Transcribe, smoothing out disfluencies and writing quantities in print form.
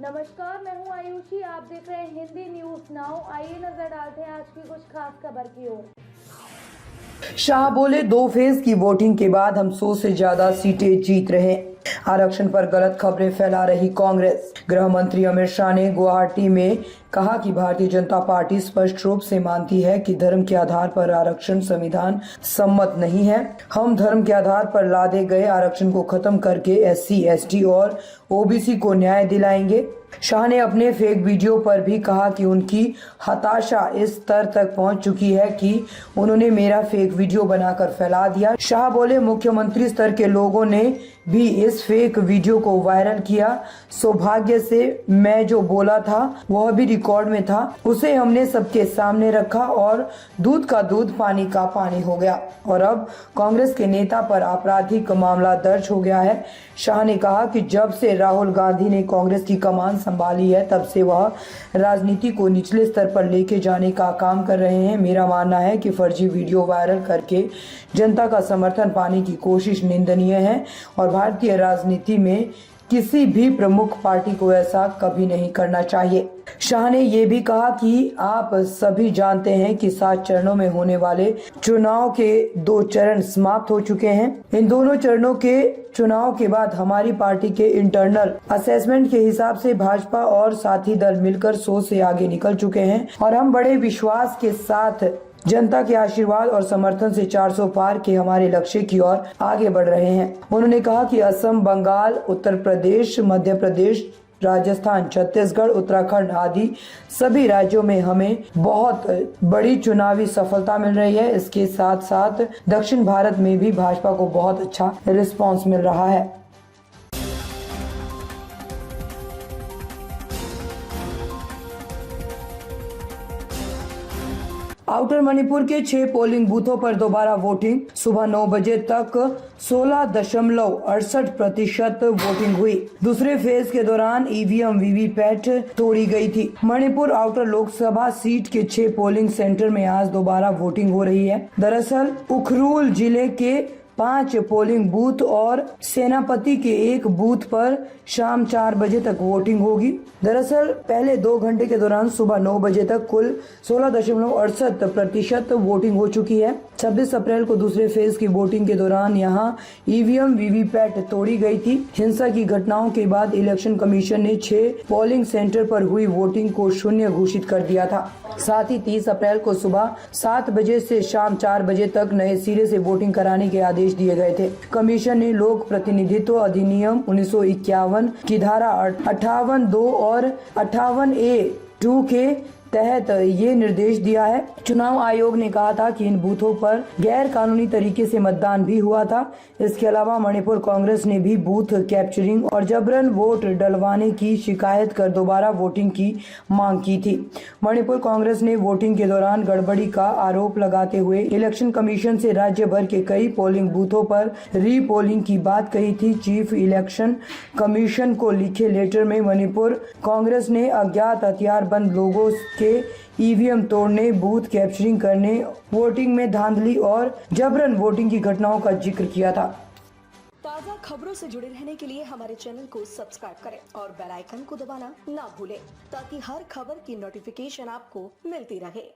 नमस्कार, मैं हूं आयुषी। आप देख रहे हैं हिंदी न्यूज नाउ। आइए नजर डालते हैं आज की कुछ खास खबर की ओर। शाह बोले 2 फेज की वोटिंग के बाद हम 100 से ज्यादा सीटें जीत रहे हैं। आरक्षण पर गलत खबरें फैला रही कांग्रेस। गृह मंत्री अमित शाह ने गुवाहाटी में कहा कि भारतीय जनता पार्टी स्पष्ट रूप से मानती है कि धर्म के आधार पर आरक्षण संविधान सम्मत नहीं है। हम धर्म के आधार पर लादे गए आरक्षण को खत्म करके SC, ST और OBC को न्याय दिलाएंगे। शाह ने अपने फेक वीडियो पर भी कहा कि उनकी हताशा इस स्तर तक पहुंच चुकी है कि उन्होंने मेरा फेक वीडियो बनाकर फैला दिया। शाह बोले मुख्यमंत्री स्तर के लोगों ने भी इस फेक वीडियो को वायरल किया। सौभाग्य से मैं जो बोला था वह भी रिकॉर्ड में था, उसे हमने सबके सामने रखा और दूध का दूध पानी का पानी हो गया और अब कांग्रेस के नेता पर आपराधिक मामला दर्ज हो गया है। शाह ने कहा कि जब से राहुल गांधी ने कांग्रेस की कमान संभाली है तब से वह राजनीति को निचले स्तर पर लेके जाने का काम कर रहे हैं। मेरा मानना है कि फर्जी वीडियो वायरल करके जनता का समर्थन पाने की कोशिश निंदनीय है और भारतीय राजनीति में किसी भी प्रमुख पार्टी को ऐसा कभी नहीं करना चाहिए। शाह ने ये भी कहा कि आप सभी जानते हैं कि 7 चरणों में होने वाले चुनाव के 2 चरण समाप्त हो चुके हैं। इन दोनों चरणों के चुनाव के बाद हमारी पार्टी के इंटरनल असेसमेंट के हिसाब से भाजपा और साथी दल मिलकर 100 से आगे निकल चुके हैं और हम बड़े विश्वास के साथ जनता के आशीर्वाद और समर्थन से 400 पार के हमारे लक्ष्य की ओर आगे बढ़ रहे हैं। उन्होंने कहा कि असम, बंगाल, उत्तर प्रदेश, मध्य प्रदेश, राजस्थान, छत्तीसगढ़, उत्तराखंड आदि सभी राज्यों में हमें बहुत बड़ी चुनावी सफलता मिल रही है। इसके साथ साथ दक्षिण भारत में भी भाजपा को बहुत अच्छा रिस्पांस मिल रहा है। आउटर मणिपुर के 6 पोलिंग बूथों पर दोबारा वोटिंग। सुबह 9 बजे तक 16.68% वोटिंग हुई। दूसरे फेज के दौरान EVM VVPAT तोड़ी गई थी। मणिपुर आउटर लोकसभा सीट के 6 पोलिंग सेंटर में आज दोबारा वोटिंग हो रही है। दरअसल उखरूल जिले के 5 पोलिंग बूथ और सेनापति के 1 बूथ पर शाम 4 बजे तक वोटिंग होगी। दरअसल पहले 2 घंटे के दौरान सुबह 9 बजे तक कुल 16.68% वोटिंग हो चुकी है। 26 अप्रैल को दूसरे फेज की वोटिंग के दौरान यहां EVM VVPAT तोड़ी गई थी। हिंसा की घटनाओं के बाद इलेक्शन कमीशन ने 6 पोलिंग सेंटर पर हुई वोटिंग को शून्य घोषित कर दिया था। साथ ही 30 अप्रैल को सुबह 7 बजे से शाम 4 बजे तक नए सिरे से वोटिंग कराने के आदेश दिए गए थे। कमीशन ने लोक प्रतिनिधित्व अधिनियम 1951 की धारा 58(2) और 58(a)(2) के तहत ये निर्देश दिया है। चुनाव आयोग ने कहा था कि इन बूथों पर गैर कानूनी तरीके से मतदान भी हुआ था। इसके अलावा मणिपुर कांग्रेस ने भी बूथ कैप्चरिंग और जबरन वोट डलवाने की शिकायत कर दोबारा वोटिंग की मांग की थी। मणिपुर कांग्रेस ने वोटिंग के दौरान गड़बड़ी का आरोप लगाते हुए इलेक्शन कमीशन से राज्य भर के कई पोलिंग बूथों पर रीपोलिंग की बात कही थी। चीफ इलेक्शन कमीशन को लिखे लेटर में मणिपुर कांग्रेस ने अज्ञात हथियारबंद लोगों के EVM तोड़ने, बूथ कैप्चरिंग करने, वोटिंग में धांधली और जबरन वोटिंग की घटनाओं का जिक्र किया था। ताज़ा खबरों से जुड़े रहने के लिए हमारे चैनल को सब्सक्राइब करें और बेल आइकन को दबाना ना भूलें ताकि हर खबर की नोटिफिकेशन आपको मिलती रहे।